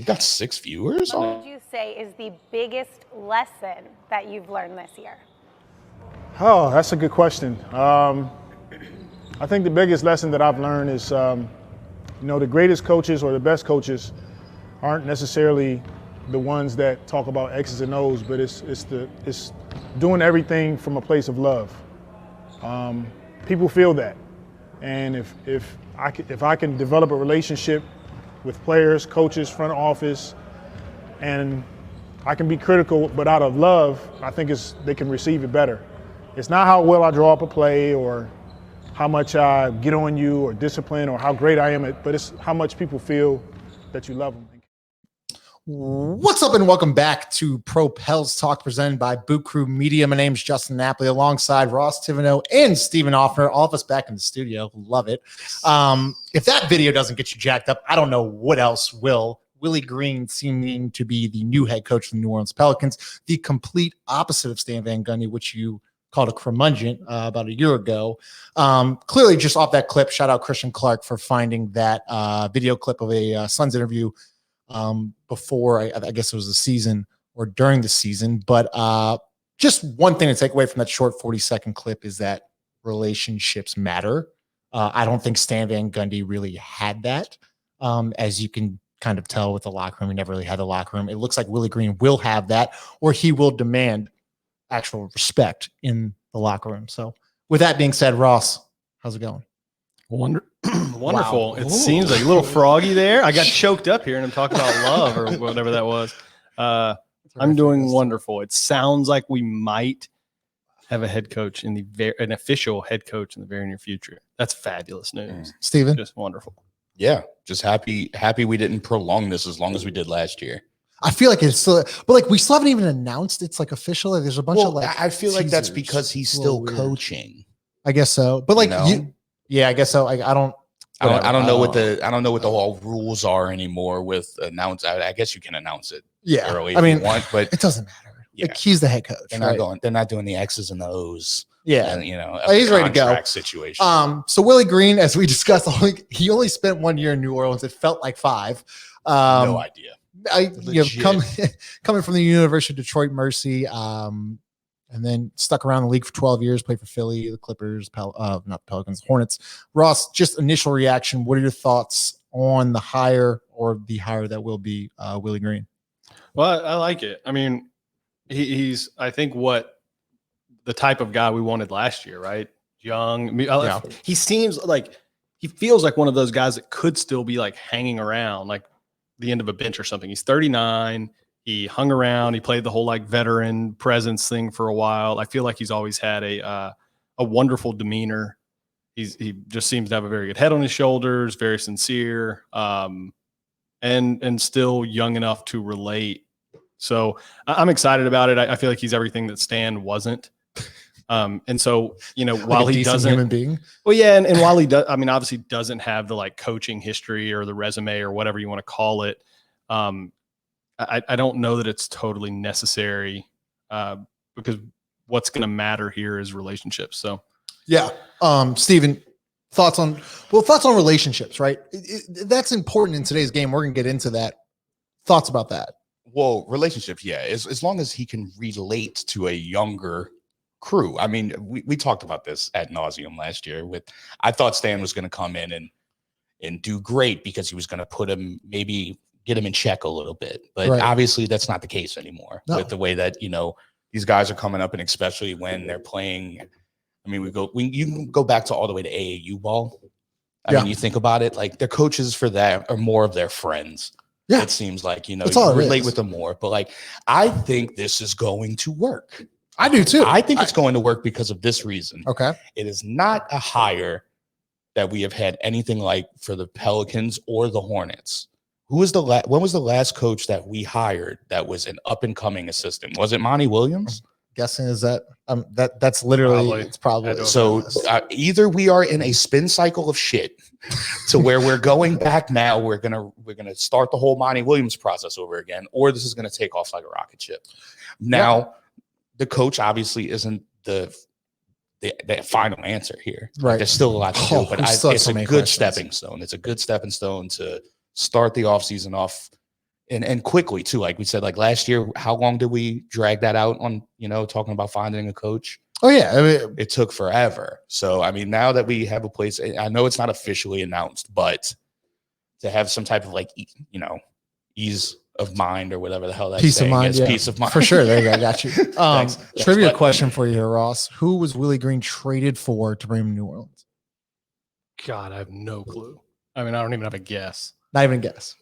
We got 6 viewers. What would you say is the biggest lesson that you've learned this year? Oh, that's a good question. I think the biggest lesson that I've learned is, the greatest coaches or the best coaches aren't necessarily the ones that talk about X's and O's, but it's doing everything from a place of love. People feel that, and if I can develop a relationship with players, coaches, front office, and I can be critical, but out of love, I think they can receive it better. It's not how well I draw up a play or how much I get on you or discipline or how great I am, but it's how much people feel that you love them. What's up and welcome back to Pro Pels Talk presented by Boot Crew Media. My name is Justin Napoli alongside Ross Tivino and Stephen Offner, all of us back in the studio. Love it. If that video doesn't get you jacked up, I don't know what else will. Willie Green seeming to be the new head coach of the New Orleans Pelicans, the complete opposite of Stan Van Gundy, which you called a curmudgeon about a year ago. Clearly just off that clip, shout out Christian Clark for finding that video clip of a Suns interview before I guess it was the season or during the season. But just one thing to take away from that short 40-second clip is that relationships matter. I don't think Stan Van Gundy really had that. As you can kind of tell with the locker room, he never really had the locker room. It looks like Willie Green will have that, or he will demand actual respect in the locker room. So with that being said, Ross, how's it going? Wonderful. Wow. It seems like a little froggy there. I got choked up here and I'm talking about love or whatever that was. I'm doing wonderful. It sounds like we might have a head coach an official head coach in the very near future. That's fabulous news. Steven? Just wonderful. Yeah, just happy we didn't prolong this as long as we did last year. I feel like it's still, but like we still haven't even announced it's like official. Like there's a bunch of like I feel like that's teasers. because he's still coaching. I guess so. But like yeah, I guess so. I don't know what the all rules are anymore with announce. I guess you can announce it early if you want, but it doesn't matter. Yeah. Like he's the head coach. They're not doing the X's and the O's. Yeah, and, he's ready to go. Situation. So Willie Green, as we discussed, he only spent 1 year in New Orleans. It felt like 5. No idea. Coming from the University of Detroit Mercy, and then stuck around the league for 12 years, played for Philly, the Clippers, not the Pelicans, Hornets. Ross, just initial reaction. What are your thoughts on the hire or the hire that will be Willie Green? Well, I like it. I mean, he's I think what the type of guy we wanted last year, right? Young. He seems like he feels like one of those guys that could still be like hanging around, like the end of a bench or something. He's 39. He hung around. He played the whole like veteran presence thing for a while. I feel like he's always had a wonderful demeanor. He just seems to have a very good head on his shoulders, very sincere, and still young enough to relate. So I'm excited about it. I feel like he's everything that Stan wasn't. And so, while he doesn't human being, well, yeah. And while he does, I mean, obviously doesn't have the like coaching history or the resume or whatever you want to call it. I don't know that it's totally necessary, because what's going to matter here is relationships. So, yeah. Steven, thoughts on relationships, right? That's important in today's game. We're going to get into that. Thoughts about that? Well, relationships. Yeah. As long as he can relate to a younger crew. I mean, we talked about this ad nauseum last year I thought Stan was going to come in and do great because he was going to put him, maybe get him in check a little bit. But obviously that's not the case anymore with the way that, these guys are coming up, and especially when they're playing. I mean, you can go back to all the way to AAU ball. I mean, you think about it, like their coaches for that are more of their friends. Yeah. It seems like, you relate with them more, but like, I think this is going to work. I do too. I think it's going to work because of this reason. Okay. It is not a hire that we have had anything like for the Pelicans or the Hornets. When was the last coach that we hired that was an up and coming assistant? Was it Monty Williams? Guessing is that's literally it's probably so. Either we are in a spin cycle of shit to where we're going back now. We're gonna start the whole Monty Williams process over again, or this is gonna take off like a rocket ship. Now, the coach obviously isn't the final answer here. Right. There's still a lot to do, but it's a good stepping stone. It's a good stepping stone to start the offseason off, and quickly too. Like we said, like last year, how long did we drag that out on, talking about finding a coach? Oh yeah, I mean, It took forever. So, I mean, now that we have a place, I know it's not officially announced, but to have some type of like, ease of mind or whatever the hell that peace of mind, is, yeah. peace of mind. For sure. There you go. I got you. Thanks. Trivia But- question for you here, Ross. Who was Willie Green traded for to bring him to New Orleans? God, I have no clue. I mean, I don't even have a guess. Not even guess.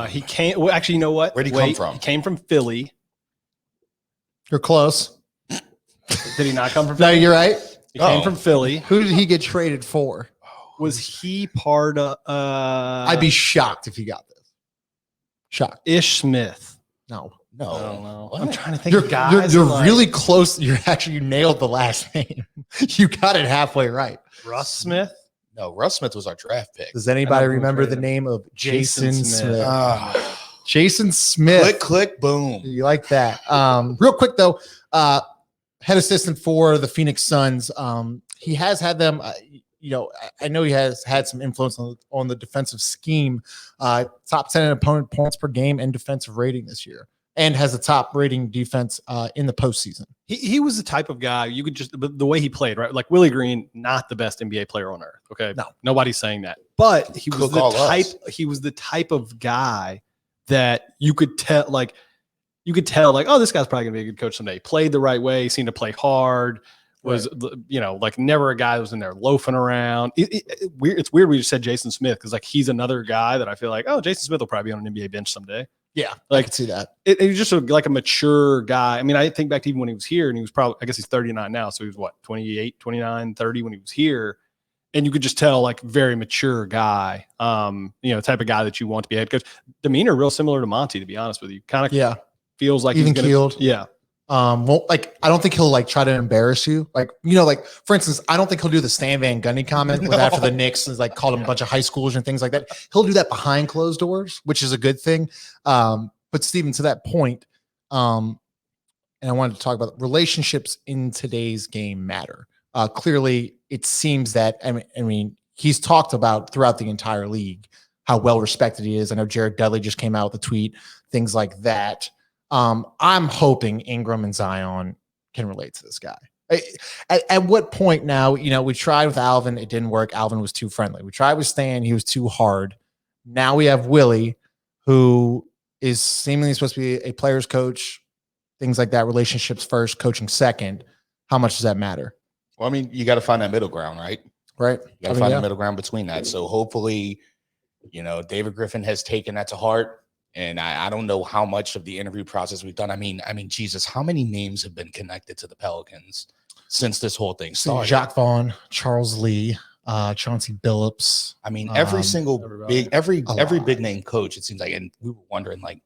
He came. Well, actually, you know what? Where'd he come from? He came from Philly. You're close. Did he not come from No, Philly? you're right. He came from Philly. Who did he get traded for? Was he part of I'd be shocked if he got this. Shocked. Ish Smith? No. I don't know. What? I'm trying to think of You're guys. like really close. You nailed the last name. You got it halfway right. Russ Smith. No, Russ Smith was our draft pick. Does anybody who remember the traded name of Jason Jason Smith. Smith? Jason Smith. Click, click, boom. You like that? Real quick though, head assistant for the Phoenix Suns. He has had them. I know he has had some influence on the defensive scheme. Top 10 in opponent points per game and defensive rating this year, and has a top rating defense in the postseason. He was the type of guy you could just the way he played, right? Like Willie Green, not the best NBA player on earth. Okay, No. nobody's saying that, but he was Cook the all type. us. He was the type of guy that you could tell, like, oh, this guy's probably gonna be a good coach someday. Played the right way, seemed to play hard. Was like never a guy that was in there loafing around. It's weird we just said Jason Smith because like he's another guy that I feel like, oh, Jason Smith will probably be on an NBA bench someday. Yeah, I Like can see that. He's just like a mature guy. I mean, I think back to even when he was here and he was probably, I guess he's 39 now. So he was what, 28, 29, 30 when he was here. And you could just tell like very mature guy, type of guy that you want to be a head coach. Demeanor real similar to Monty, to be honest with you. Kind of Yeah, feels like even he's gonna, keeled. Yeah. Well, like I don't think he'll like try to embarrass you. Like like for instance, I don't think he'll do the Stan Van Gundy comment with after the Knicks is like called him a bunch of high schoolers and things like that. He'll do that behind closed doors, which is a good thing. But Steven, to that point, and I wanted to talk about relationships in today's game matter. Clearly, it seems that I mean he's talked about throughout the entire league how well respected he is. I know Jared Dudley just came out with a tweet, things like that. I'm hoping Ingram and Zion can relate to this guy. At what point now, we tried with Alvin, it didn't work. Alvin was too friendly. We tried with Stan, he was too hard. Now we have Willie, who is seemingly supposed to be a player's coach, things like that, relationships first, coaching second. How much does that matter? Well, I mean, you got to find that middle ground, right? Right. You got to find the middle ground between that. So hopefully, David Griffin has taken that to heart. And I don't know how much of the interview process we've done. I mean, Jesus, how many names have been connected to the Pelicans since this whole thing started? Jacques Vaughn, Charles Lee, Chauncey Billups. I mean, every single everybody. every big name coach, it seems like, and we were wondering, like,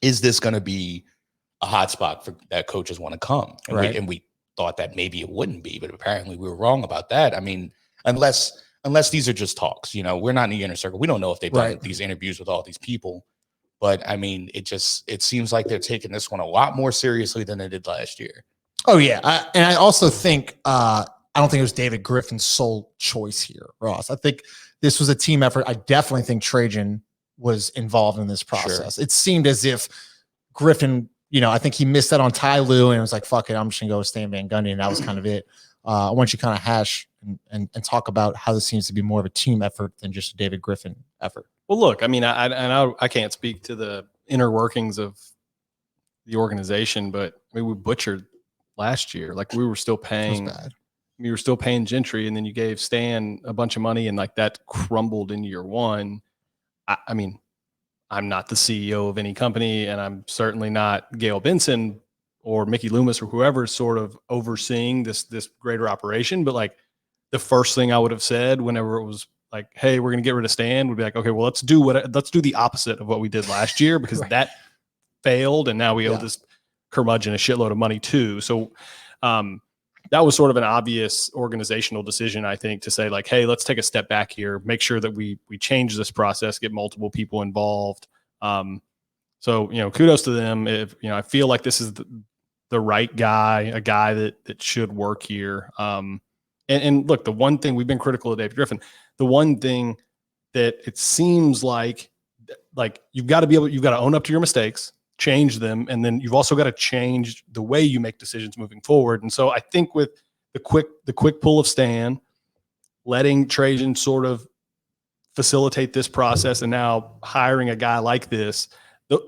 is this going to be a hot spot for that coaches want to come? And Right. we thought that maybe it wouldn't be, but apparently we were wrong about that. I mean, unless these are just talks, we're not in the inner circle. We don't know if they've done Right. these interviews with all these people, but I mean, it seems like they're taking this one a lot more seriously than they did last year. Oh yeah, and I also think I don't think it was David Griffin's sole choice here, Ross. I think this was a team effort. I definitely think Trajan was involved in this process. It seemed as if Griffin, I think he missed that on Ty Lue and it was like, fuck it, I'm just gonna go with Stan Van Gundy, and that was kind of it. I want you to kind of hash and talk about how this seems to be more of a team effort than just a David Griffin effort. Well, look, I mean, I can't speak to the inner workings of the organization, but I mean, we butchered last year. Like we were still paying, bad. we were still paying Gentry, and then you gave Stan a bunch of money, and like that crumbled in year one. I mean, I'm not the CEO of any company, and I'm certainly not Gail Benson or Mickey Loomis or whoever's sort of overseeing this greater operation. But like the first thing I would have said whenever it was like, hey, we're going to get rid of Stan, would be like, okay, well, let's do the opposite of what we did last year, because Right. that failed. And now we owe this curmudgeon a shitload of money too. So that was sort of an obvious organizational decision, I think, to say like, hey, let's take a step back here, make sure that we change this process, get multiple people involved. So, kudos to them. If, I feel like this is the right guy, a guy that should work here. And look, the one thing we've been critical of David Griffin, the one thing that it seems like like you've got to own up to your mistakes, change them, and then you've also got to change the way you make decisions moving forward. And so I think with the quick pull of Stan, letting Trajan sort of facilitate this process, and now hiring a guy like this,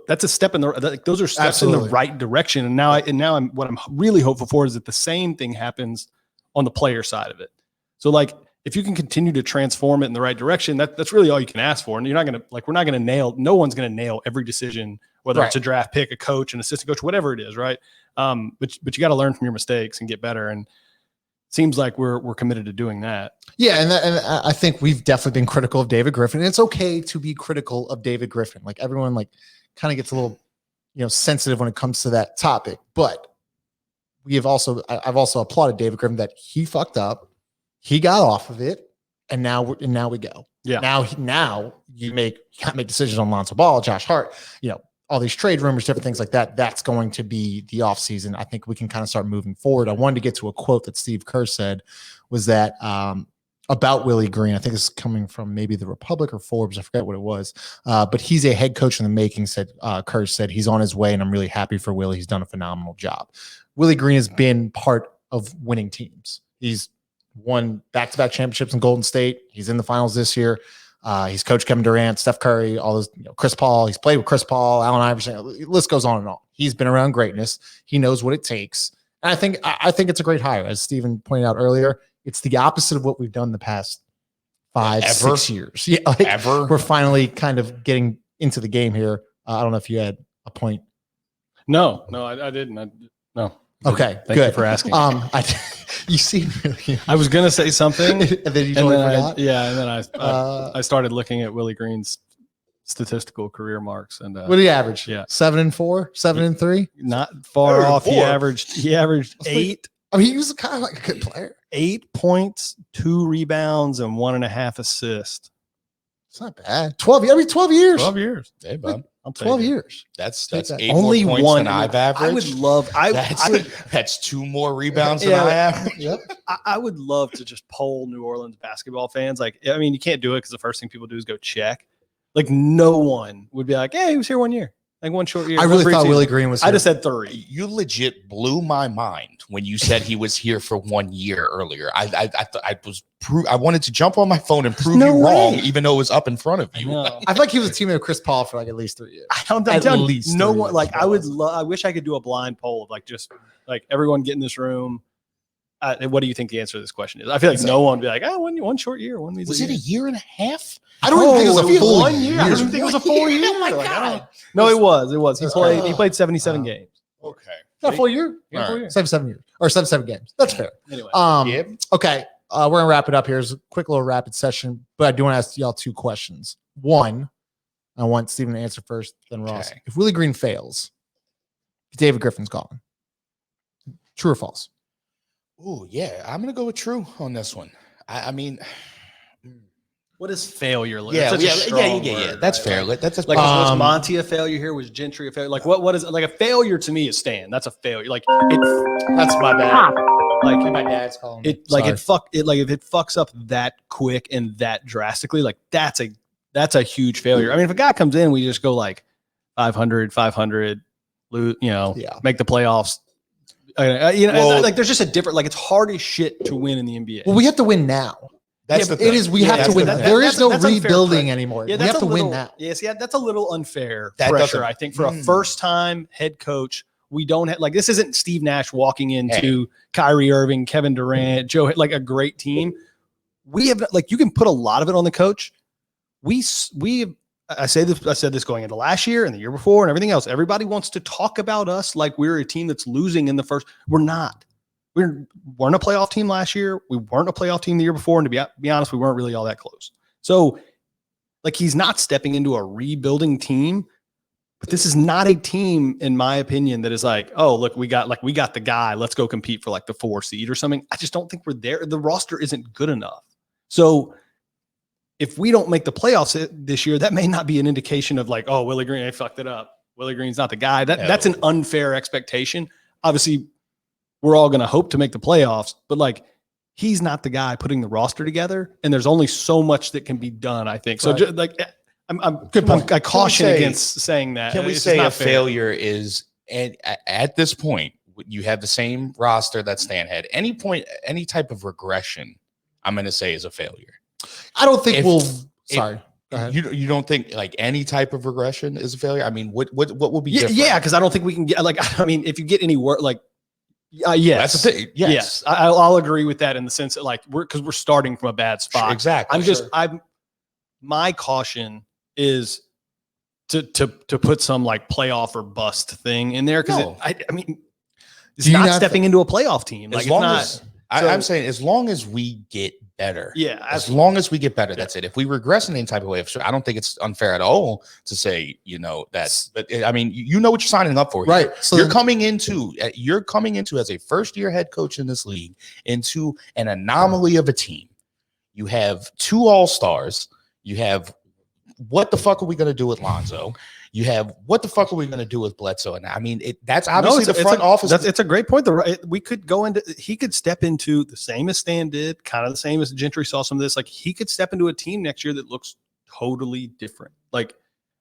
that's a step in the. Those are steps in the right direction. And now what I'm really hopeful for is that the same thing happens on the player side of it. So like, if you can continue to transform it in the right direction, that's really all you can ask for. And you're not going to no one's going to nail every decision, whether it's a draft pick, a coach, an assistant coach, whatever it is. Right. But you got to learn from your mistakes and get better. And it seems like we're committed to doing that. Yeah. And I think we've definitely been critical of David Griffin, and it's okay to be critical of David Griffin. Like everyone kind of gets a little, sensitive when it comes to that topic, but I've also applauded David Griffin that he fucked up. He got off of it, and now we go. Yeah. Now you can't make decisions on Lonzo Ball, Josh Hart, all these trade rumors, different things like that. That's going to be the offseason. I think we can kind of start moving forward. I wanted to get to a quote that Steve Kerr said was that about Willie Green. I think this is coming from maybe the Republic or Forbes. I forget what it was. But he's a head coach in the making, Kerr said he's on his way, and I'm really happy for Willie. He's done a phenomenal job. Willie Green has been part of winning teams. He's won back-to-back championships in Golden State. He's in the finals this year. He's coached Kevin Durant, Steph Curry, all those, Chris Paul. He's played with Chris Paul, Allen Iverson. The list goes on and on. He's been around greatness. He knows what it takes. And I think it's a great hire. As Steven pointed out earlier, it's the opposite of what we've done the past 6 years. Yeah, we're finally kind of getting into the game here. I don't know if you had a point. No, I didn't. No. Okay, Thank you for asking. You seem really. I was gonna say something, and then you totally forgot. And then I started looking at Willie Green's statistical career marks, and what did he average? Yeah, 7-4, 7-3. Not far off. He averaged 8. I mean, he was kind of like a good player. 8 points, 2 rebounds, and 1.5 assists. It's not bad. 12 years. 12 years. 12 years. Hey, bud. 12 years. That's 8 only more points one than I've averaged. I would love. That's 2 more rebounds than I average. Yep. I would love to just poll New Orleans basketball fans. Like, I mean, you can't do it because the first thing people do is go check. Like, no one would be like, "Hey, he was here 1 year." Like 1 short year. I really thought Willie Green was here. I just said 3. You legit blew my mind when you said he was here for 1 year earlier. I wanted to jump on my phone and prove you wrong, even though it was up in front of you. I feel like he was a teammate of Chris Paul for like at least 3 years. At least no one. Like I would love. I wish I could do a blind poll of like just like everyone get in this room. What do you think the answer to this question is? I feel like no one would be like, "Oh, 1 short year, 1 Was it a year and a half? I don't even think it was a full 1 year. I don't think it was a full year. Oh my God. No, it was. He played 77 games. Okay. Not a full year. Yeah, full year. 7 years or 7 games. That's fair. Anyway. Okay. We're gonna wrap it up here. It's a quick little rapid session, but I do want to ask y'all 2 questions. One, I want Steven to answer first, then Ross. Okay. If Willie Green fails, David Griffin's gone. True or false? Oh yeah, I'm gonna go with true on this one. I mean, what is failure? Yeah. That's fair. Right? That's like was Monty a failure here? Was Gentry a failure? Like what is it? Like a failure to me is Stan. That's a failure. Like that's my bad. Like my dad's calling it. Like it like if it fucks up that quick and that drastically, like that's a huge failure. I mean, if a guy comes in, we just go like 500, lose, make the playoffs. Like there's just a different, like it's hard as shit to win in the NBA. Well, we have to win now. It is. We have to win. There is no rebuilding anymore. Yeah, we have to win now. Yes, yeah, that's a little unfair pressure. I think for a first-time head coach, we don't have this isn't Steve Nash walking into Kyrie Irving, Kevin Durant, Joe, like a great team. We have you can put a lot of it on the coach. I said this going into last year and the year before and everything else. Everybody wants to talk about us like we're a team that's losing in the first. We're not. We weren't a playoff team last year. We weren't a playoff team the year before. And to be honest, we weren't really all that close. So he's not stepping into a rebuilding team, but this is not a team, in my opinion, that is like, oh, look, we got the guy. Let's go compete for the 4 seed or something. I just don't think we're there. The roster isn't good enough. So if we don't make the playoffs this year, that may not be an indication of Willie Green, they fucked it up. Willie Green's not the guy. That's an unfair expectation. Obviously, we're all going to hope to make the playoffs, but he's not the guy putting the roster together. And there's only so much that can be done, I think. So I caution against saying that. Can we say a failure is, and at this point, you have the same roster that Stan had. Any type of regression, I'm going to say is a failure. I don't think sorry. Go ahead. You don't think like any type of regression is a failure? I mean, what will be different? Yeah, because I don't think we can get if you get any work yes, that's the thing. Yes, I'll agree with that in the sense that we're starting from a bad spot. Sure, exactly. My caution is to put some like playoff or bust thing in there because it's not stepping into a playoff team. Like I'm saying as long as we get better. Yeah. As long as we get better, that's it. If we regress in any type of way, I don't think it's unfair at all to say, that's, but I mean, you know what you're signing up for. Right. So you're coming into as a first year head coach in this league into an anomaly of a team. You have 2 all-stars. You have, what the fuck are we going to do with Lonzo? You have, what the fuck are we going to do with Bledsoe? And I mean, that's obviously the front office. It's a great point. We could go into, he could step into the same as Stan did, kind of the same as Gentry saw some of this. Like he could step into a team next year that looks totally different. Like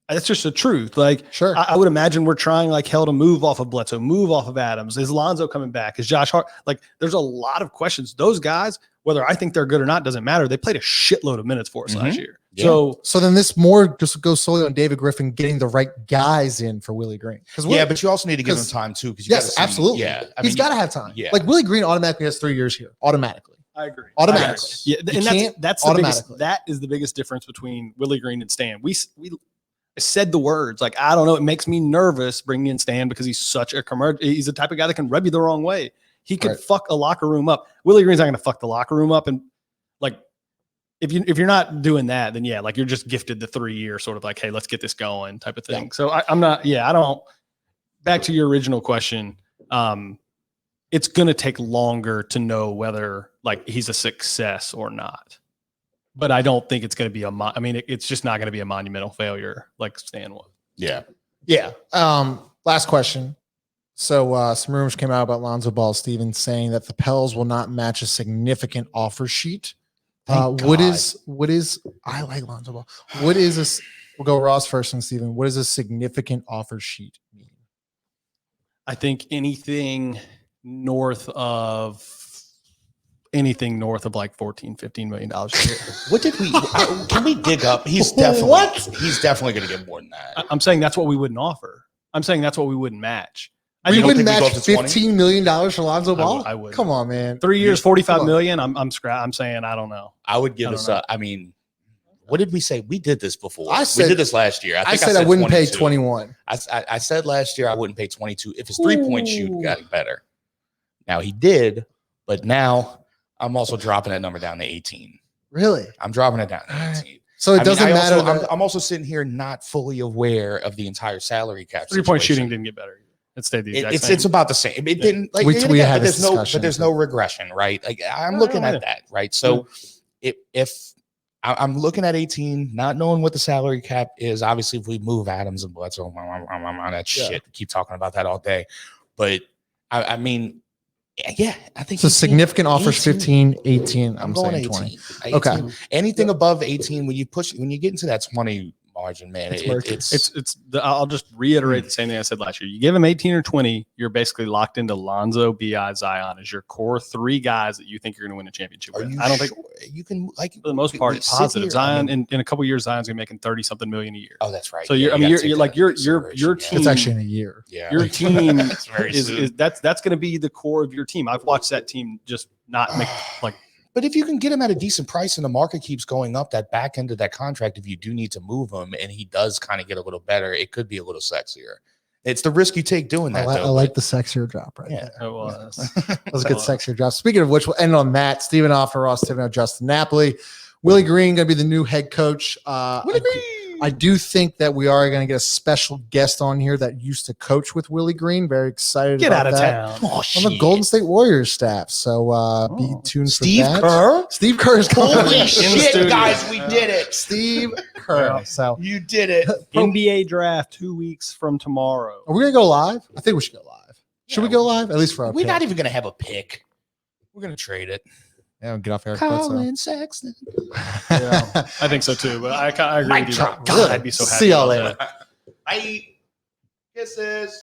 that's just the truth. Like, sure. I would imagine we're trying like hell to move off of Bledsoe, move off of Adams. Is Lonzo coming back? Is Josh Hart? Like there's a lot of questions. Those guys, whether I think they're good or not, doesn't matter. They played a shitload of minutes for us last year. Yeah. So then this more just goes solely on David Griffin getting the right guys in for Willie Green. But you also need to give him time too. Yes, absolutely. Yeah, he's got to have time. Yeah, like Willie Green automatically has 3 years here. Automatically. I agree. Automatically. Yeah, and that's the biggest. That is the biggest difference between Willie Green and Stan. We said the words like I don't know. It makes me nervous bringing in Stan because he's such a commercial. He's the type of guy that can rub you the wrong way. He could fuck a locker room up. Willie Green's not going to fuck the locker room up and like. If you're not doing that, then like you're just gifted the 3-year sort of like, hey, let's get this going type of thing. Yeah. So I'm not. Yeah, I don't. Back to your original question, it's going to take longer to know whether like he's a success or not. But I don't think it's going to be it's just not going to be a monumental failure like Stan was. Yeah. Yeah. Last question. So some rumors came out about Lonzo Ball, Steven, saying that the Pels will not match a significant offer sheet. What is I like Lonzo Ball. What is this? We'll go Ross first and Steven. What does a significant offer sheet mean? I think anything north of like $14-15 million a year. What did we can we dig up? He's definitely going to get more than that. I'm saying that's what we wouldn't offer. I'm saying that's what we wouldn't match. We wouldn't match $15 million for Lonzo Ball. I would. Come on, man. 3 years, $45 million. I'm saying I don't know. I would give us. I mean, what did we say? We did this before. We did this last year. I said I wouldn't 22. Pay 21. I said last year I wouldn't pay 22 if his 3-point shoot got better. Now he did, but now I'm also dropping that number down to 18. Really? I'm dropping it down to 18. So it doesn't matter. I'm also sitting here not fully aware of the entire salary cap. 3-point shooting didn't get better. It stayed the exact same. It's about the same. It didn't like we had this discussion, but there's no regression, right? Like I'm looking at that, right? So if I'm looking at 18, not knowing what the salary cap is, obviously if we move Adams and Bledsoe, I'm on that shit. Keep talking about that all day. But I mean, I think so. Significant offers 15, 18. I'm going saying 20. 18. Okay. Anything above 18, when you get into that 20 margin, man, I'll just reiterate the same thing I said last year. You give him 18 or 20, you're basically locked into Lonzo, BI, Zion as your core 3 guys that you think you're going to win a championship with. I don't think you can, like, for the most part, it's positive. Zion in a couple of years, Zion's going to be making 30-something million a year. Oh, that's right. So your team. It's actually in a year. Yeah, your team that's going to be the core of your team. I've watched that team just not make like. But if you can get him at a decent price and the market keeps going up, that back end of that contract, if you do need to move him and he does kind of get a little better, it could be a little sexier. It's the risk you take doing that. I like the sexier drop right there. It was. That was a good sexier drop. Speaking of which, we'll end on that. Steven Offer, Ross Tivino, Justin Napoli. Willie Green going to be the new head coach. Willie Green. I do think that we are going to get a special guest on here that used to coach with Willie Green. Very excited about that. Get out of town. On the Golden State Warriors staff. So be tuned for that. Kerr? Steve Kerr is coming. Holy shit, guys, we did it. Steve Kerr. So you did it. NBA draft 2 weeks from tomorrow. Are we going to go live? I think we should go live. Should we go live? At least for our We're pick. not even going to have a pick. We're going to trade it. Yeah, get off Eric Bledsoe. Colin Sexton. Yeah. I think so too. But I agree with you. drop. God, I'd be so happy. See y'all about later. that. Bye. Kisses.